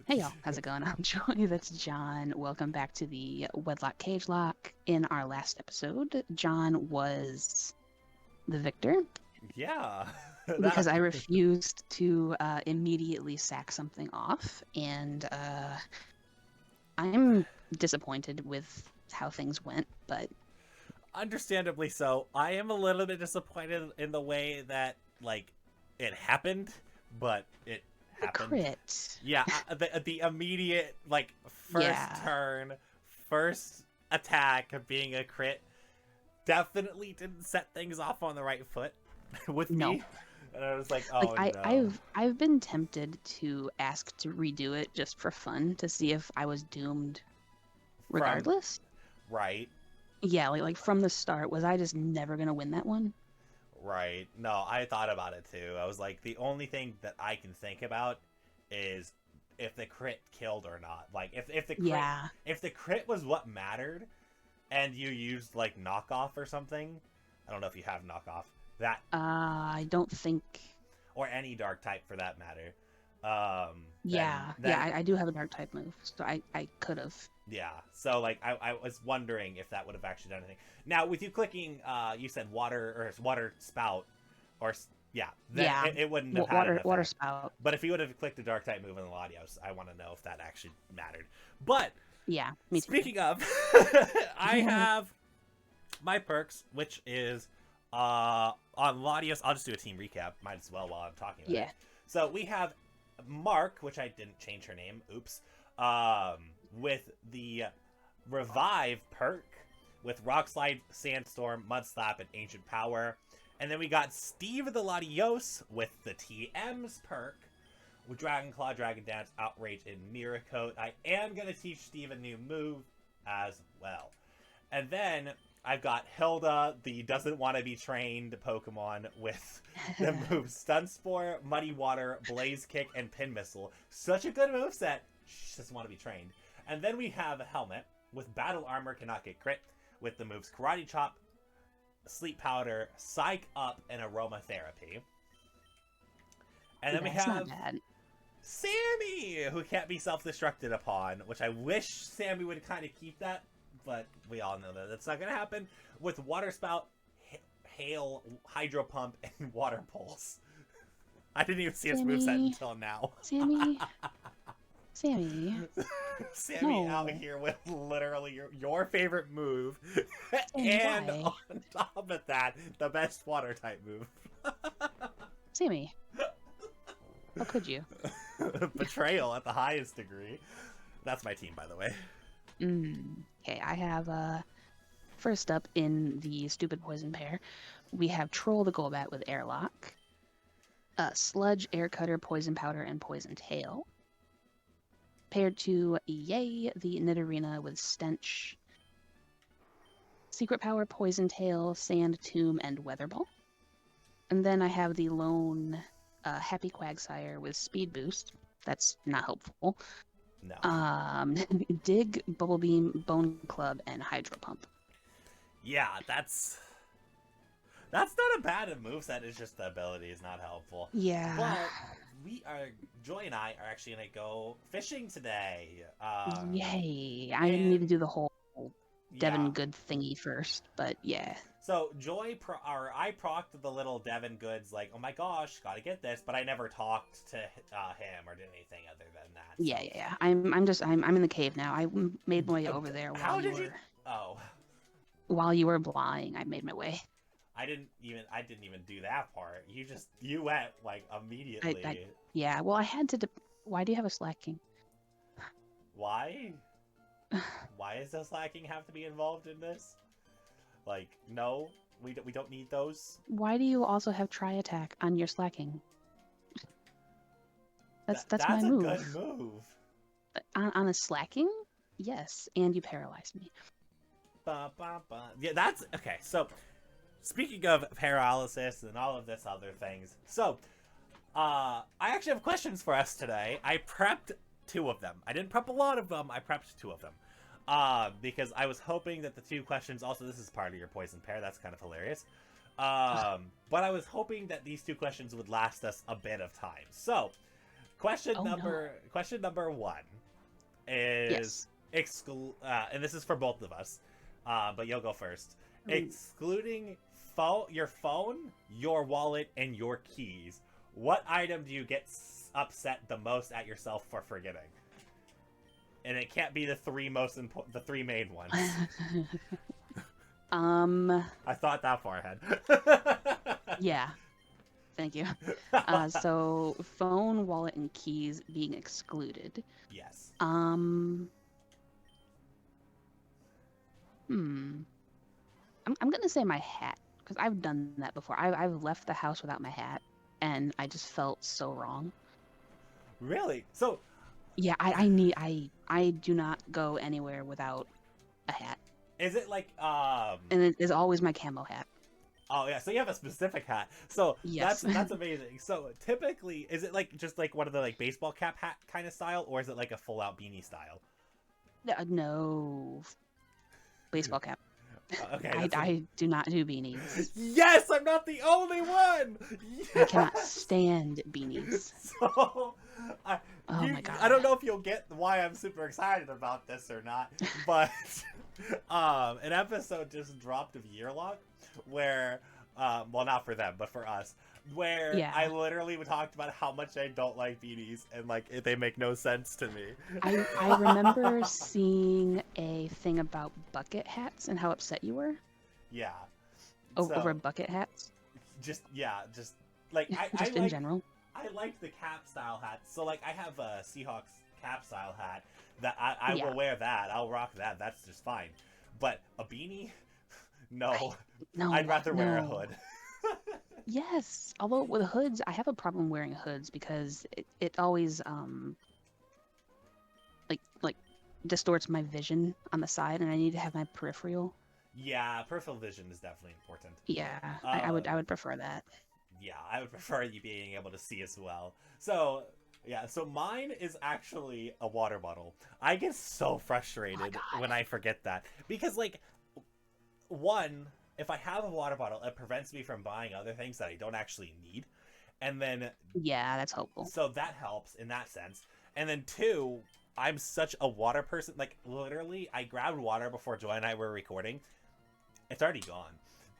Hey y'all, how's it going? I'm Joy, that's John. Welcome back to the Wedlocke Cagelocke. In our last episode, John was the victor Yeah, because that I refused to immediately sack something off, and I'm disappointed with how things went, but understandably so. I am a little bit disappointed in the way that it happened, but it the happened. crit. Yeah, the immediate first Yeah, turn, first attack being a crit definitely didn't set things off on the right foot with no. me. And I was like, Like oh I, no. I've I've been tempted to ask to redo it just for fun to see if I was doomed From regardless. right, Yeah, like from the start, was I just never gonna win that one? right. No, I thought about it too. I was like, the only thing that I can think about is if the crit killed or not. Like Yeah. if the crit was what mattered and you used like knockoff or something. I don't know if you have knockoff. That I don't think. or any dark type for that matter. Yeah, yeah, Then I do have a dark type move, so I could have. yeah. So like I was wondering if that would have actually done anything. Now with you clicking you said water or water spout or yeah, then Yeah, it wouldn't have had an water effect. spout. But if you would have clicked the dark type move in the Latios, I want to know if that actually mattered. But Yeah, me too. speaking of, I have my perks, which is on Latios. I'll just do a team recap. Might as well while I'm talking about it. Yeah, So we have Mark, which I didn't change her name. Oops. Um, with the Revive perk with Rock Slide, Sandstorm, Mud Slap, and Ancient Power. And then we got Steve the Latios with the TM's perk with Dragon Claw, Dragon Dance, Outrage, and Mirror Coat. I am going to teach Steve a new move as well. And then I've got Hilda, the doesn't want to be trained Pokemon, with the moves Stun Spore, Muddy Water, Blaze Kick, and Pin Missile. Such a good moveset. She doesn't want to be trained. And then we have a Helmet with Battle Armor, cannot get crit, with the moves Karate Chop, Sleep Powder, Psych Up, and Aromatherapy. And then we that's not have bad. Sammy, who can't be self-destructed upon, which I wish Sammy would kind of keep that, but we all know that that's not going to happen, with Water Spout, Hail, Hydro Pump, and Water Pulse. I didn't even see its moveset Sammy, until now. Sammy, Sammy. Sammy out No, here with literally your favorite move, Sammy, and why? on top of that, the best water type move. Sammy, how could you? Betrayal at the highest degree. That's my team, by the way. Okay, I have first up in the stupid poison pair, we have Troll the Golbat with Airlock, Sludge, Air Cutter, Poison Powder, and Poison Tail. Paired to Yay, the Nidorina with Stench, Secret Power, Poison Tail, Sand Tomb, and Weather Ball. And then I have the lone Happy Quagsire with Speed Boost. That's not helpful. No. Dig, Bubble Beam, Bone Club, and Hydro Pump. Yeah, that's not a bad moveset. It's just the ability is not helpful. Yeah. But Joy and I are actually gonna go fishing today. Yay. I need to And do the whole yeah. Devin Good thingy first, but yeah. So I proc'd the little Devin Goods like, oh my gosh, gotta get this, but I never talked to him or did anything other than that. Yeah, So yeah, yeah. I'm in the cave now. I made my way over there how did you? Oh, while you were lying. I made my way. I didn't even do that part. You went like I immediately. yeah. Well, I had to. Why do you have a slacking? Why? Why does the slacking have to be involved in this? Like, no, we don't need those. Why do you also have try attack on your slacking? That's my That's a good move. move. On a slacking, yes, and you paralyzed me. Ba, ba, ba. Yeah, that's okay. So, speaking of paralysis and all of this other things, so I actually have questions for us today. I prepped two of them. I didn't prep a lot of them. I prepped two of them. Because I was hoping that the two questions, also this is part of your poison pair, that's kind of hilarious. But I was hoping that these two questions would last us a bit of time. So, Question Oh no. number one is Yes. and this is for both of us, but you'll go first. Ooh. Excluding your phone, your wallet, and your keys, what item do you get upset the most at yourself for forgetting? And it can't be the the three main ones. um. I thought that far ahead. Yeah. Thank you. So phone, wallet, and keys being excluded. Yes. Um. Hmm. I'm gonna say my hat because I've done that before. I've left the house without my hat, and I just felt so wrong. Really? So, Yeah, I do not go anywhere without a hat, is it like and it is always my camo hat. Oh yeah, so you have a specific hat. So Yes. that's amazing. So typically, is it like just like one of the like baseball cap hat kind of style, or is it like a full out beanie style? No, baseball cap. Okay, I that's I do not do beanies. Yes, I'm not the only one. I cannot Yes! stand beanies. So, I, Oh my I don't god. know if you'll get why I'm super excited about this or not, but an episode just dropped of Yearlock where, well, not for them, but for us, where Yeah. I literally talked about how much I don't like beanies and like they make no sense to me. I remember seeing a thing about bucket hats and how upset you were Yeah. over So bucket hats, just like I just in like general. I like the cap style hats. So like I have a Seahawks cap style hat that I Yeah. will wear that. I'll rock that. That's just fine. But a beanie? No. No, I'd rather wear a no. hood. Yes, although with hoods, I have a problem wearing hoods because it always like distorts my vision on the side, and I need to have my peripheral. Yeah, peripheral vision is definitely important. Yeah, Um, I would prefer that. yeah, I would prefer you being able to see as well. So, yeah, so mine is actually a water bottle. I get so Oh my frustrated god. when I forget that. Because, like, one, if I have a water bottle, it prevents me from buying other things that I don't actually need. And then, Yeah, that's helpful. so that helps in that sense. And then two, I'm such a water person. Like, literally, I grabbed water before Joy and I were recording. It's already gone.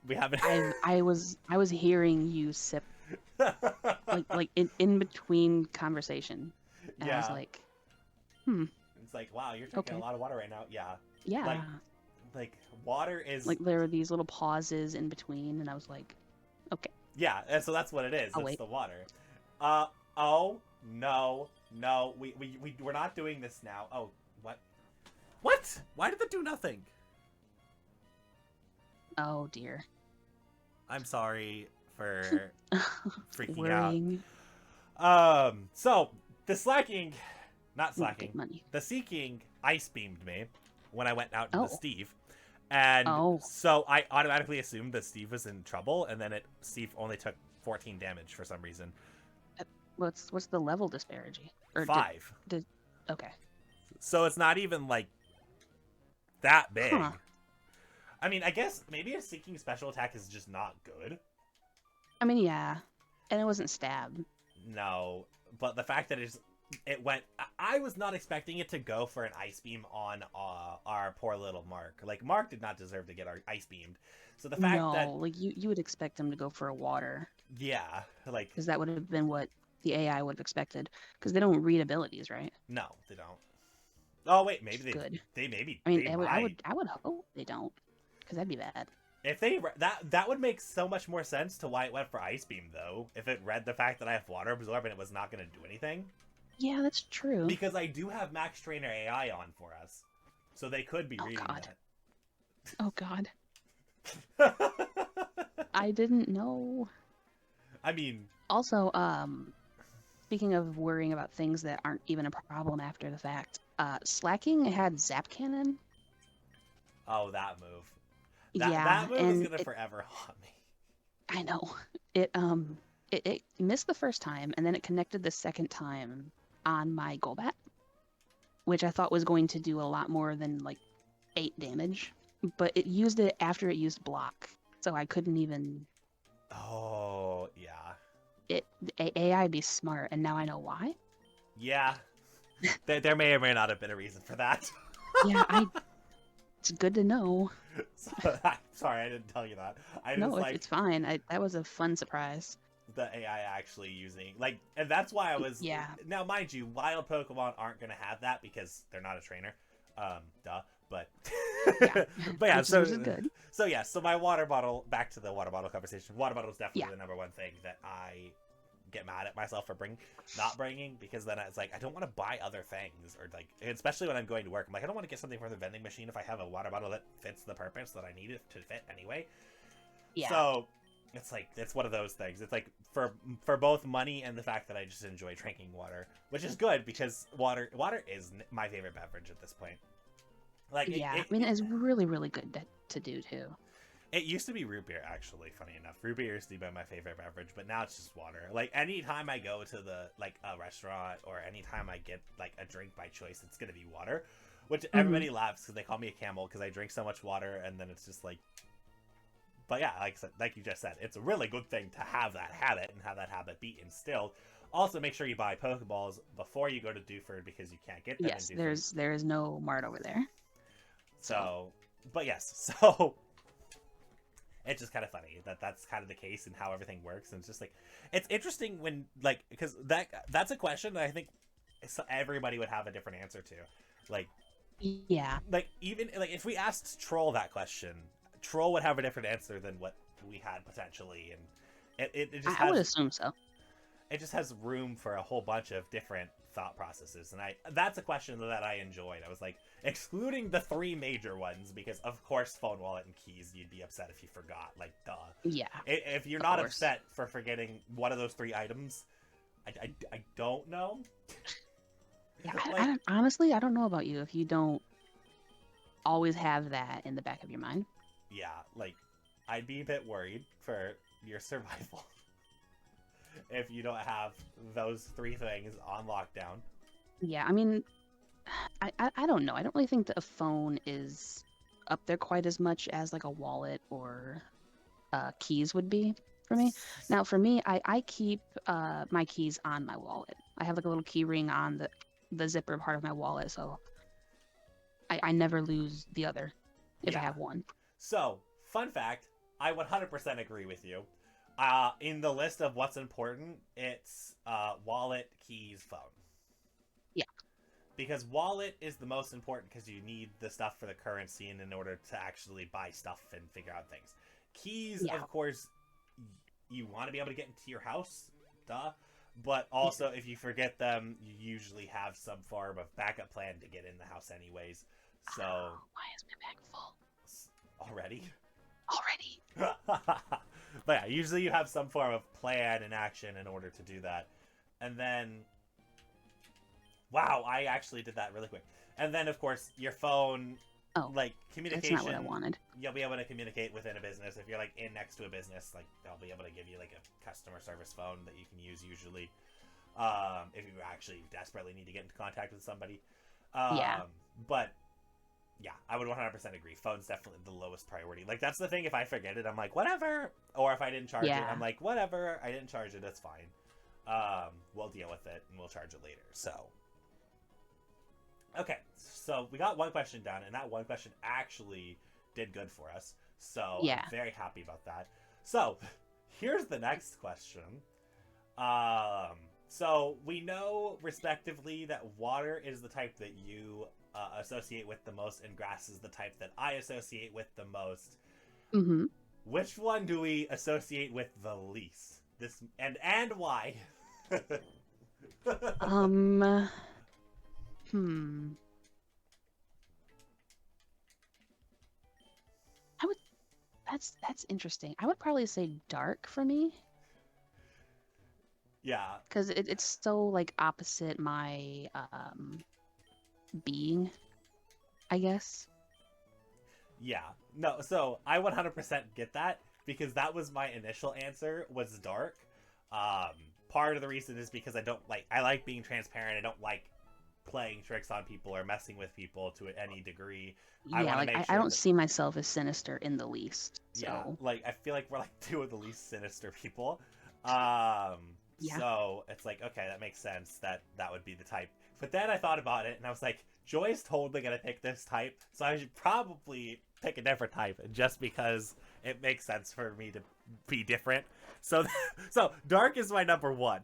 We haven't. I was hearing you sip like in between conversation, and I was Yeah. like, hmm, It's like, wow, you're drinking a okay, lot of water right now. Yeah. yeah. Like water is Like there were these little pauses in between, and I was like, okay, yeah, and so that's what it is. I'll It's wait. the water. Oh no, we're not doing this now. Oh, what? What? Why did that do nothing? Oh dear. I'm sorry for freaking out. Worrying. So the slacking, not Ooh, slacking, good money. the seeking ice beamed me when I went out to the Oh. Steve. And Oh. so I automatically assumed that Steve was in trouble, and then Steve only took 14 damage for some reason. What's the level disparity? Or 5. okay. So it's not even like that big. Huh. I mean, I guess maybe a seeking special attack is just not good. I mean, yeah, and it wasn't stab. No, but the fact that it went. I was not expecting it to go for an ice beam on our poor little Mark. Like Mark did not deserve to get our ice beamed. So the fact that Like you would expect them to go for a water, yeah, like because that would have been what the AI would have expected, because they don't read abilities, right? no, they don't. Oh wait, maybe they Good. they maybe I mean, they I might. would hope they don't, because that'd be bad. If they that would make so much more sense to why it went for ice beam though. If it read the fact that I have water absorb and it was not going to do anything. Yeah, that's true. Because I do have Max Trainer AI on for us, so they could be reading God. Oh God. I didn't know. I mean, Also, speaking of worrying about things that aren't even a problem after the fact, slacking had zap cannon. oh, that move. Yeah, That move is and gonna forever haunt me. I know it missed the first time, and then it connected the second time on my Golbat, which I thought was going to do a lot more than like 8 damage, but it used it after it used block, so I couldn't even. Oh yeah. AI be smart, and now I know why. Yeah, there may or may not have been a reason for that. Yeah, it's good to know. So, sorry, I didn't tell you that. I No, just like it's fine. That was a fun surprise. the AI actually using like, and that's why I was. Yeah, Now, mind you, wild Pokemon aren't gonna have that because they're not a trainer. Duh. But yeah, but yeah, which is good. yeah, so my water bottle. Back to the water bottle conversation. Water bottle is Yeah. definitely the number one thing that I get mad at myself for not bringing, because then it's like I don't want to buy other things, or like, especially when I'm going to work, I'm like, I don't want to get something from the vending machine if I have a water bottle that fits the purpose that I need it to fit anyway. Yeah. So it's like, it's one of those things. It's like for both money and the fact that I just enjoy drinking water, which is good because water is my favorite beverage at this point. Like Yeah, I mean, it's really, really good to do too. it used to be root beer, actually. Funny enough, root beer used to be my favorite beverage, but now it's just water. Like anytime I go to a restaurant, or anytime I get like a drink by choice, it's gonna be water. Which everybody laughs because they call me a camel because I drink so much water, and then it's just like. But yeah, like you just said, it's a really good thing to have that habit and have that habit be instilled. Also, make sure you buy Pokeballs before you go to Dewford because you can't get them Yes, in Dewford. there is no mart over there. So, but yes, so it's just kind of funny that that's kind of the case and how everything works. And it's just like, it's interesting when like, because that's a question that I think everybody would have a different answer to. Like, Yeah. like even like if we asked Troll that question, Troll would have a different answer than what we had potentially, and it just I would has assume so. it just has room for a whole bunch of different thought processes. And that's a question that I enjoyed. I was like, excluding the three major ones, because of course phone, wallet, and keys, you'd be upset if you forgot, like, duh. Yeah. If you're not upset for forgetting one of those three items, I don't know. Yeah, Like, honestly, I don't know about you if you don't always have that in the back of your mind. yeah, like, I'd be a bit worried for your survival if you don't have those three things on lockdown. Yeah, I mean, I don't know. I don't really think that a phone is up there quite as much as like a wallet or keys would be for me. Now, for me, I keep my keys on my wallet. I have like a little key ring on the zipper part of my wallet, so I never lose the other if I have one. So, fun fact, I 100% agree with you. In the list of what's important, it's wallet, keys, phone. Yeah. Because wallet is the most important because you need the stuff for the currency and in order to actually buy stuff and figure out things. Keys, of course, you want to be able to get into your house, duh. But also, if you forget them, you usually have some form of backup plan to get in the house anyways. So, why is my bag full? Already? Already. But yeah, usually you have some form of plan and action in order to do that. And then... Wow, I actually did that really quick. And then, of course, your phone... Oh, like, communication... That's not what I wanted. You'll be able to communicate within a business. If you're, like, in next to a business, like, they'll be able to give you, like, a customer service phone that you can use usually. If you actually desperately need to get into contact with somebody. But... yeah, I would 100% agree. Phone's definitely the lowest priority. Like, that's the thing. If I forget it, I'm like, whatever. Or if I didn't charge it, I'm like, whatever. I didn't charge it. That's fine. We'll deal with it, and we'll charge it later. So, okay. So, we got one question done, and that one question actually did good for us. So, I'm very happy about that. So, here's the next question. So, we know, respectively, that water is the type that you... associate with the most, and grass is the type that I associate with the most. Which one do we associate with the least? This and why? I would. That's interesting. I would probably say dark for me. Yeah. Because it's so like opposite my being, I guess. Yeah. No, so I 100% get that, because that was my initial answer, was dark. Part of the reason is because I like being transparent. I don't like playing tricks on people or messing with people to any degree. I don't see myself as sinister in the least. So. Yeah, like I feel like we're like two of the least sinister people. Yeah. So it's like, okay, that makes sense that that would be the type. But then I thought about it and I was like, Joy's totally gonna pick this type, so I should probably pick a different type just because it makes sense for me to be different. So, so Dark is my number one.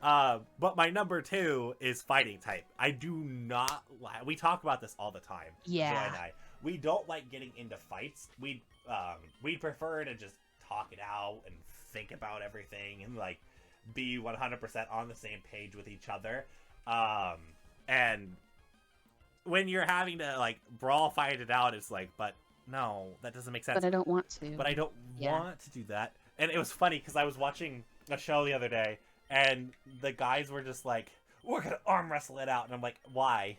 But my number two is fighting type. I do not like. We talk about this all the time, Joy Yeah. and I. We don't like getting into fights. We prefer to just talk it out and think about everything and like be 100% on the same page with each other. And when you're having to like brawl fight it out, it's like, but no, that doesn't make sense. But I don't want to. But I don't Yeah. want to do that. And it was funny because I was watching a show the other day, and the guys were just like, "We're gonna arm wrestle it out," and I'm like, "Why?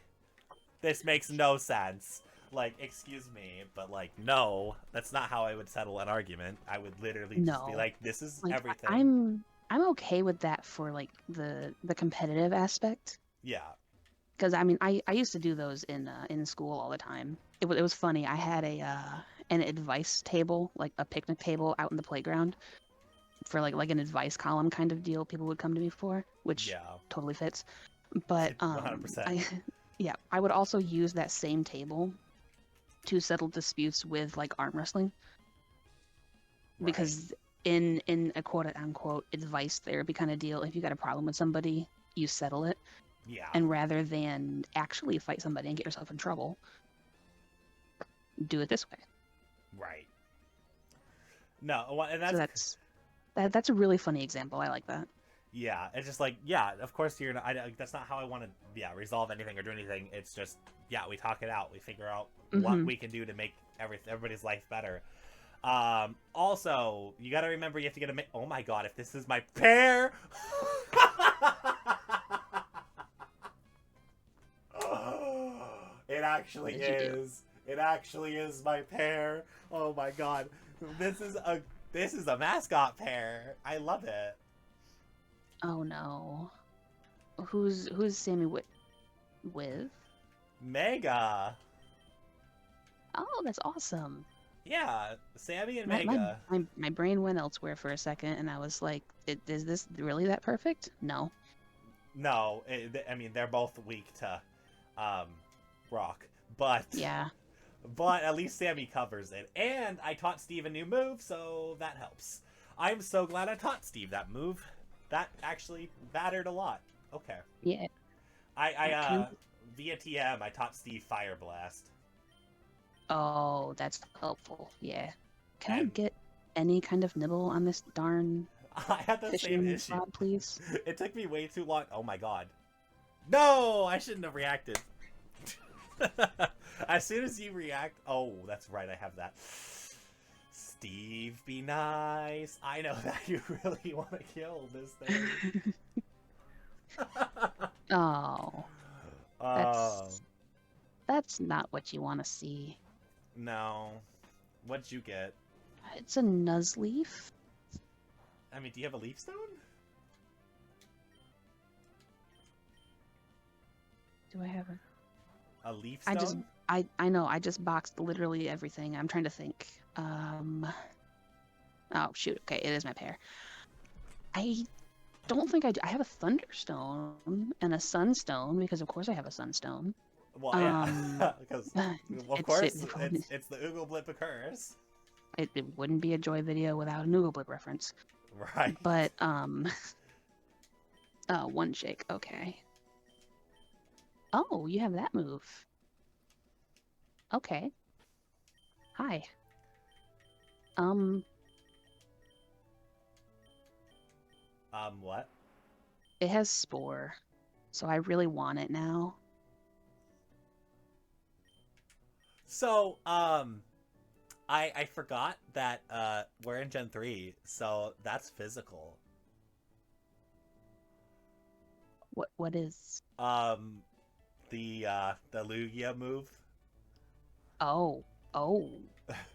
This makes no sense." Like, excuse me, but like, no, that's not how I would settle an argument. I would literally just be No. like, "This is Like everything." I'm okay with that for like the competitive aspect. Yeah. Because I mean, I used to do those in school all the time. It was funny. I had a an advice table, like a picnic table out in the playground for like an advice column kind of deal people would come to me for, which Yeah. totally fits. But 100%. I yeah, I would also use that same table to settle disputes with like arm wrestling because in a quote unquote advice therapy kind of deal, if you got a problem with somebody, you settle it. Yeah. And rather than actually fight somebody and get yourself in trouble, do it this way. Right. No, and So that's a really funny example. I like that. yeah, it's just like, yeah, of course you're not, that's not how I want to, yeah, resolve anything or do anything. It's just, yeah, we talk it out. We figure out what we can do to make everybody's life better. Also, you got to remember you have to get oh my god, if this is my pair. It actually is. It actually is my pair. Oh my god. This is a mascot pair. I love it. Oh no. Who's Sammy with? Mega. Oh, that's awesome. Yeah, Sammy and My, Mega. my brain went elsewhere for a second, and I was like, is this really that perfect? No. No, I mean they're both weak to Rock, but Yeah. but at least Sammy covers it. And I taught Steve a new move, so that helps. I'm so glad I taught Steve that move. That actually mattered a lot. Okay. Yeah. I via TM I taught Steve Fire Blast. Oh, that's helpful. Yeah. Can I And get any kind of nibble on this darn I had the same fishing issue. rod, please? It took me way too long. Oh my god. No, I shouldn't have reacted. As soon as you react, oh, that's right, I have that. Steve, be nice. I know that you really want to kill this thing. Oh, Oh, that's not what you want to see. no. What'd you get? It's a Nuzleaf. I mean, do you have a leaf stone? Do I have a? A leaf stone? I know. I just boxed literally everything. I'm trying to think. Oh shoot. Okay, it is my pair. I don't think I do. I have a Thunderstone and a Sunstone because of course I have a Sunstone. Well, yeah. Because, of course, it's the Oogle Blip occurs. It wouldn't be a Joy video without an Oogle Blip reference. Right. But, one shake. Okay. Oh, you have that move. Okay. Hi. What? It has Spore, so I really want it now. So, I forgot that, we're in Gen 3, so that's physical. What is? The Lugia move. Oh,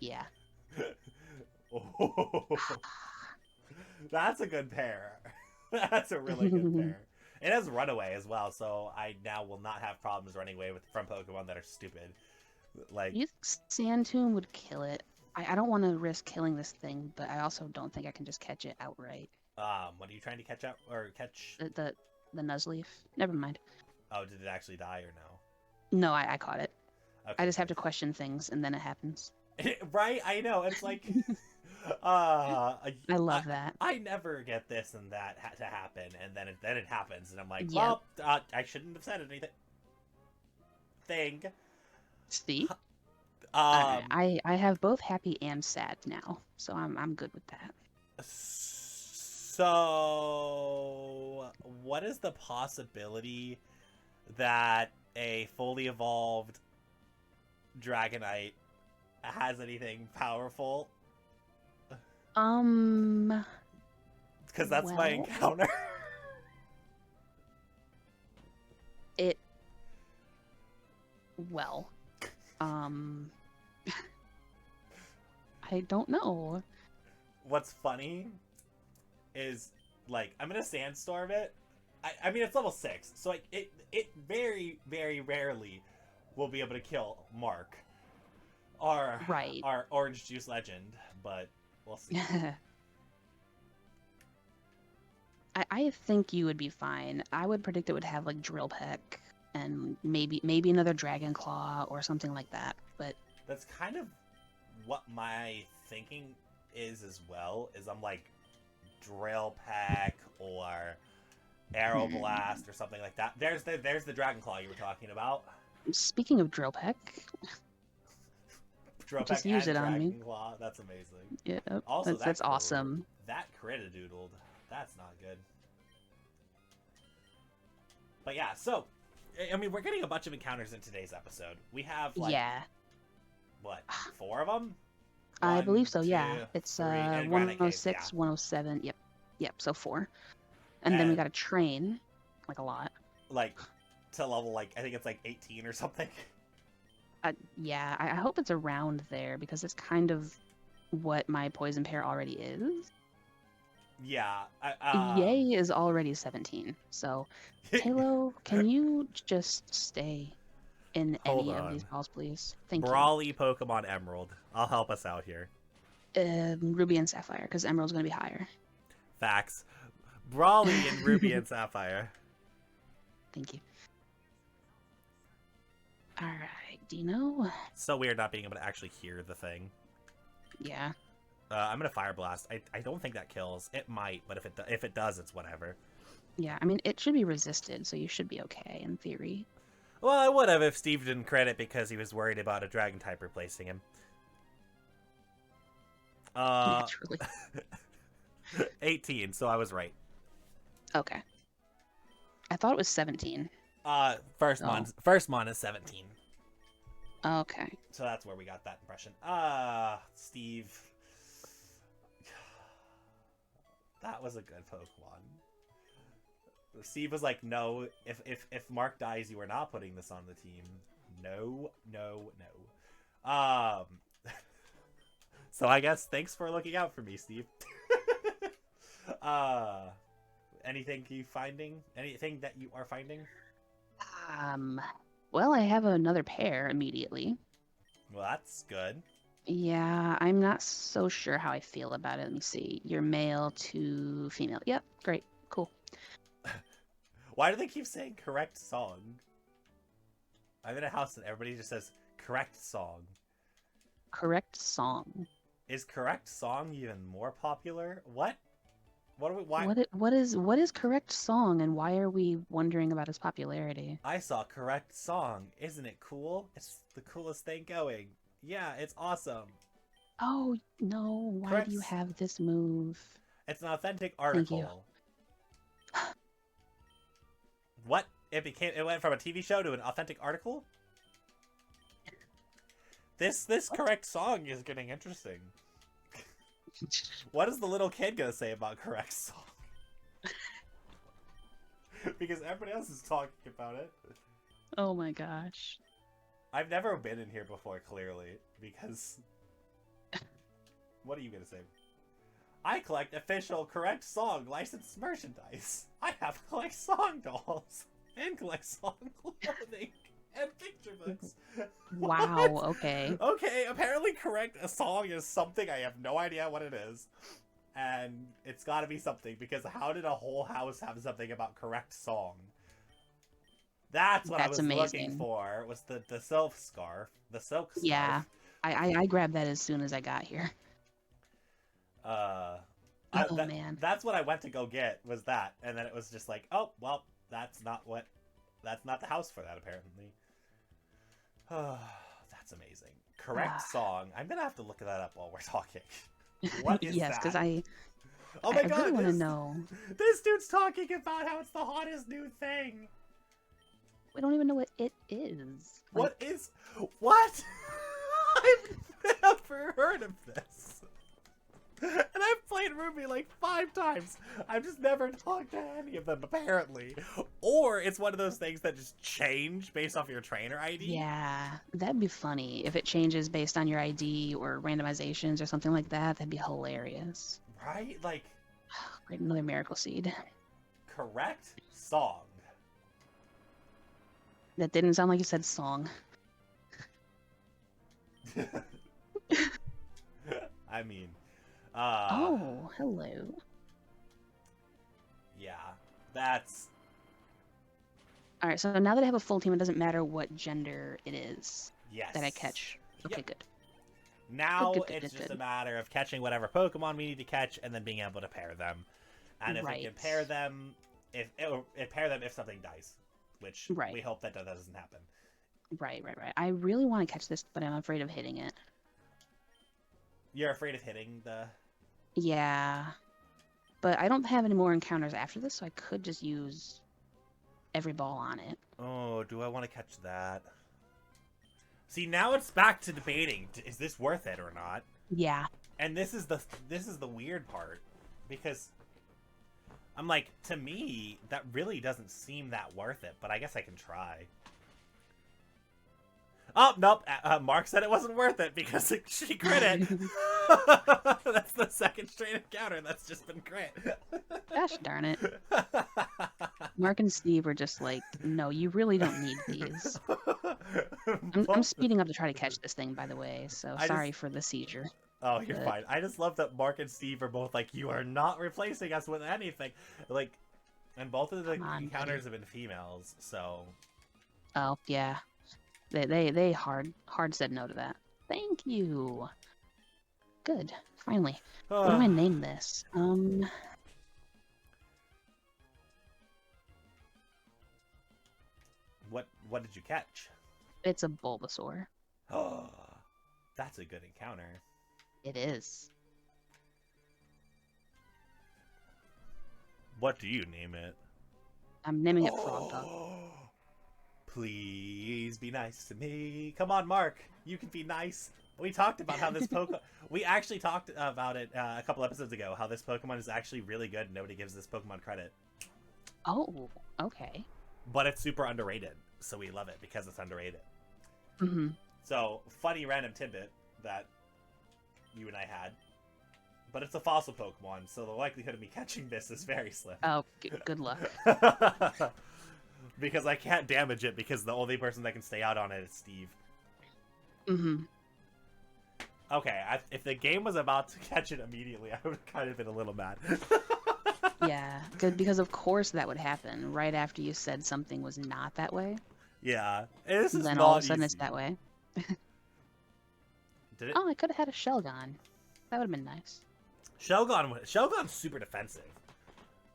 yeah. Oh, that's a good pair. That's a really good pair. It has Runaway as well, so I now will not have problems running away from Pokemon that are stupid. Like, You think Sandtomb would kill it? I don't want to risk killing this thing, but I also don't think I can just catch it outright. What are you trying to catch up or catch? The Nuzleaf. Never mind. Oh, did it actually die or no? No, I caught it. I Okay, just have to question things, and then it happens. good. Right? I know. It's like, I love that. I never get this and that to happen, and then it happens, and I'm like, Yep. well, I shouldn't have said anything. Thing. See? Um. I have both happy and sad now, so I'm good with that. So, what is the possibility that a fully evolved Dragonite has anything powerful? Because that's my Well, encounter. it well, I don't know. What's funny is, like, I'm gonna sandstorm it. I mean, it's level 6, so like it very, very rarely will be able to kill Mark, Right. our Orange Juice legend, but we'll see. I think you would be fine. I would predict it would have like Drill Peck and maybe another Dragon Claw or something like that. But That's kind of what my thinking is as well. Is I'm like Drill Peck or Arrow Blast or something like that. There's the Dragon Claw you were talking about. speaking of Drill Peck, Drill just Peck use and it on me. Dragon Claw. That's amazing. Yeah, Also, that's awesome. That crit-a-doodled. That's not good. But yeah, so I mean, we're getting a bunch of encounters in today's episode. We have like Yeah, what, 4 of them? I One, believe so. Yeah, 2, it's 3, and Granite Cave, 106, 107. Yep. So 4, and then we And got to train like a lot. like to level like I think it's like 18 or something. Yeah, I hope it's around there because it's kind of what my poison pair already is. Yeah. Yay is already 17. So, Halo, can you just stay in Hold any of on. these balls, please? Thank Brawly Pokemon Emerald. I'll help us out here. you. Ruby and Sapphire, because Emerald's going to be higher. Facts. Brawly and Ruby and Sapphire. Thank you. All right, Dino. So weird not being able to actually hear the thing. Yeah. I'm gonna Fire Blast. I don't think that kills. It might, but if it does, it's whatever. Yeah, I mean, it should be resisted, so you should be okay in theory. Well, I would have if Steve didn't credit because he was worried about a Dragon type replacing him. Naturally. 18, so I was right. Okay. I thought it was 17. First mon is 17. Okay. So that's where we got that impression. Steve. That was a good Pokemon. Steve was like, no, if Mark dies, you are not putting this on the team. No. So I guess thanks for looking out for me, Steve. Anything you finding? Anything that you are finding? Well, I have another pair immediately. Well, that's good. Yeah, I'm not so sure how I feel about it. Let me see. You're male to female. Yep, great. Cool. Why do they keep saying correct song? I'm in a house and everybody just says correct song. Correct song. Is correct song even more popular? What? What are we? Why? What is correct song, and why are we wondering about its popularity? I saw correct song. Isn't it cool? It's the coolest thing going. Yeah, it's awesome. Oh no! Why Correct. do you have this move? It's an authentic Thank you. article. What? It went from a TV show to an authentic article? This correct song is getting interesting. What is the little kid gonna say about correct song? Because everybody else is talking about it. Oh my gosh. I've never been in here before, clearly, because... What are you gonna say? I collect official correct song licensed merchandise. I have collect song dolls and collect song clothing and picture books. Wow. What? Okay. Okay, apparently correct a song is something I have no idea what it is. and it's got to be something, because how did a whole house have something about correct song? That's what I That's was looking amazing. for, was the silk scarf. The silk scarf. Yeah. I grabbed that as soon as I got here. Uh, Oh man. that's what I went to go get, was that, and then it was just like, oh well, that's not the house for that, apparently. That's amazing. Correct Ah. song. I'm gonna have to look that up while we're talking. What is Yes, because that? I Oh my I really god, want to know. this dude's talking about how it's the hottest new thing. We don't even know what it is. What is what? I've never heard of this. And I've played Ruby like 5 times. I've just never talked to any of them, apparently. Or it's one of those things that just change based off your trainer ID. Yeah, that'd be funny if it changes based on your ID or randomizations or something like that. That'd be hilarious. Right? Like, Great, another miracle seed. correct song. That didn't sound like you said song. I mean, Oh, hello. yeah, that's All right, so now that I have a full team, it doesn't matter what gender it is yes. that I catch. Okay, Yep. good. Now Good, good, good, it's good, just good. a matter of catching whatever Pokemon we need to catch, and then being able to pair them. And if we can Right. pair them, if something dies, which Right. we hope that doesn't happen. Right. I really want to catch this, but I'm afraid of hitting it. You're afraid of hitting the. Yeah. But I don't have any more encounters after this, so I could just use every ball on it. Oh, do I want to catch that? See, now it's back to debating: is this worth it or not? Yeah. And this is the weird part, because I'm like, to me, that really doesn't seem that worth it. But I guess I can try. Oh nope, Mark said it wasn't worth it because she crit it. That's the second straight encounter that's just been crit. Gosh darn it. Mark and Steve were just like, no, you really don't need these. I'm speeding up to try to catch this thing, by the way, so sorry for the seizure. Oh, you're fine. I just love that Mark and Steve are both like, you are not replacing us with anything. Like, and both of the encounters have been females, so. Oh, yeah. They hard said no to that. Thank you. Good. Finally. What do I name this? What did you catch? It's a Bulbasaur. Oh, that's a good encounter. It is. What do you name it? I'm naming it Frog Dog. Please be nice to me. Come on, Mark. You can be nice. We talked about how this Pokemon... We actually talked about it a couple episodes ago, how this Pokemon is actually really good and nobody gives this Pokemon credit. Oh, okay. But it's super underrated, so we love it because it's underrated. Mm-hmm. So, funny random tidbit that you and I had. But it's a fossil Pokemon, so the likelihood of me catching this is very slim. Oh, good luck. Because I can't damage it because the only person that can stay out on it is Steve. Mm-hmm. Okay, if the game was about to catch it immediately, I would have kind of been a little mad. Yeah, good, because of course that would happen right after you said something was not that way. Yeah, this is then not all of a sudden easy. it's that way. Did it? Oh, I could have had a Shelgon. That would have been nice. Shelgon's super defensive.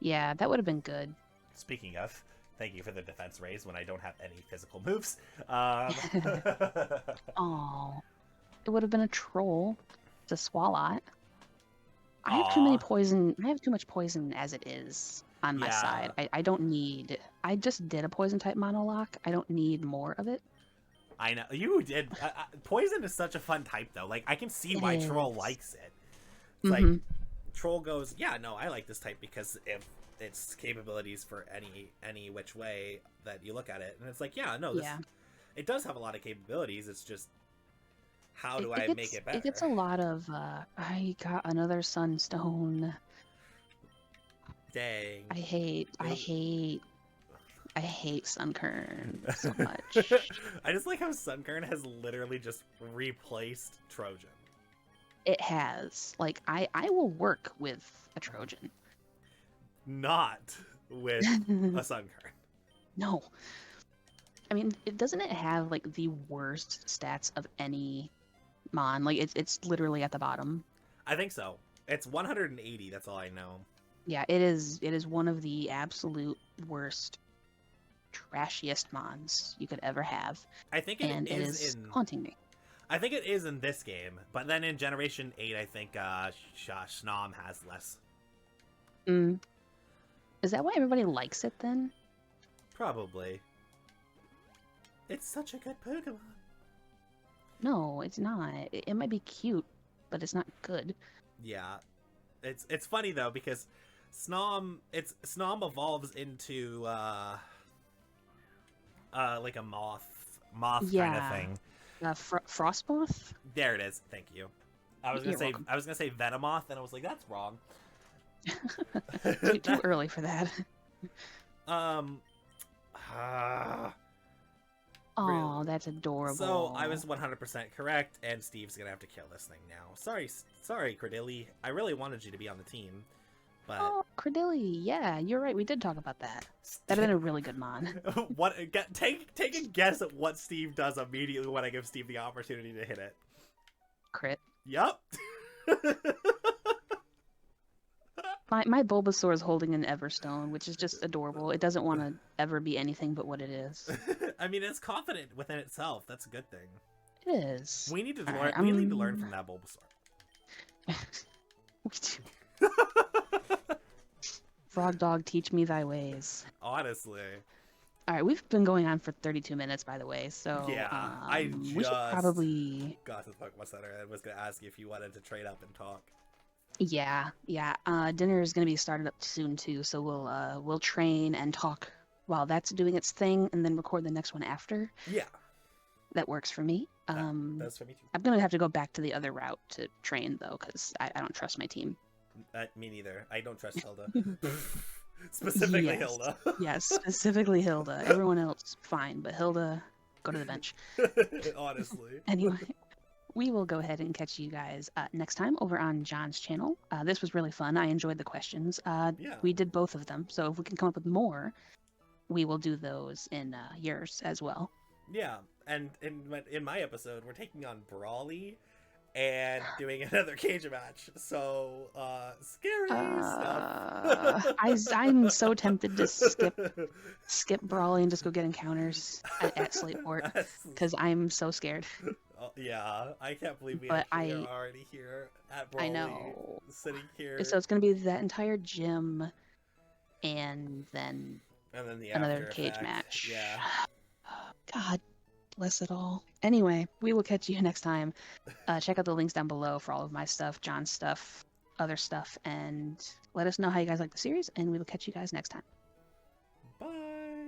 Yeah, that would have been good. Speaking of, thank you for the defense raise when I don't have any physical moves. Oh, it would have been a troll to Swalot. I have too many poison. I have too much poison as it is on my side. I don't need. I just did a poison type monolock. I don't need more of it. I know you did. Poison is such a fun type, though. Like I can see why Troll likes it. It's like Troll goes, yeah, no, I like this type because if its capabilities for any which way that you look at it, and it's like, yeah, no, it does have a lot of capabilities. It's just how do I make it better? It gets a lot of. I got another Sunstone. Dang. I hate Sunkern so much. I just like how Sunkern has literally just replaced Trojan. It has. Like, I will work with a Trojan. Not with a Sun card. No. I mean, doesn't it have like the worst stats of any Mon? Like it's literally at the bottom. I think so. It's 180. That's all I know. Yeah, it is. It is one of the absolute worst, trashiest Mons you could ever have, I think it and it is is in. haunting me. I think it is in this game, but then in Generation 8, I think Snom has less. Mm. Is that why everybody likes it then? Probably. It's such a good Pokemon. No, it's not. It might be cute, but it's not good. Yeah, it's funny though because Snom evolves into like a moth kind of thing. Frostmoth? There it is. Thank you. You're welcome. I was gonna say Venomoth, and I was like, that's wrong. Too early for that. Um. Oh, that's adorable. So I was 100% correct, and Steve's gonna have to kill this thing now. Sorry, Cordilli. I really wanted you to be on the team, but Oh, Cordilli, yeah, you're right. We did talk about that. That'd have been a really good Mon. Take a guess at what Steve does immediately when I give Steve the opportunity to hit it. Crit. Yup. My Bulbasaur is holding an Everstone, which is just adorable. It doesn't want to ever be anything but what it is. I mean, it's confident within itself. That's a good thing. It is. We need to All learn. right, We need to learn from that Bulbasaur. We do. Frog Dog, teach me thy ways. Honestly. All right, we've been going on for 32 minutes, by the way, so Yeah, we should probably... got to the Pokemon Center and was going to ask you if you wanted to trade up and talk. Yeah. Dinner is going to be started up soon too, so we'll train and talk while that's doing its thing, and then record the next one after. Yeah. That works for me. That's for me too. I'm gonna have to go back to the other route to train though, because I don't trust my team. Me neither. I don't trust Hilda. Specifically Yes. Hilda. Yes, specifically Hilda. Everyone else fine, but Hilda, go to the bench. Honestly. Anyway, we will go ahead and catch you guys next time over on John's channel. This was really fun. I enjoyed the questions. Yeah. We did both of them, so if we can come up with more, we will do those in yours as well. Yeah, and in my episode, we're taking on Brawly and doing another cage match. So, scary stuff. I'm so tempted to skip Brawly and just go get encounters at Slateport because I'm so scared. Yeah, I can't believe we But actually are already here at Brawly. I know. Sitting here. So it's going to be that entire gym and then the another after cage effect. match. Yeah. God bless it all. Anyway, we will catch you next time. Check out the links down below for all of my stuff, John's stuff, other stuff, and let us know how you guys like the series, and we will catch you guys next time.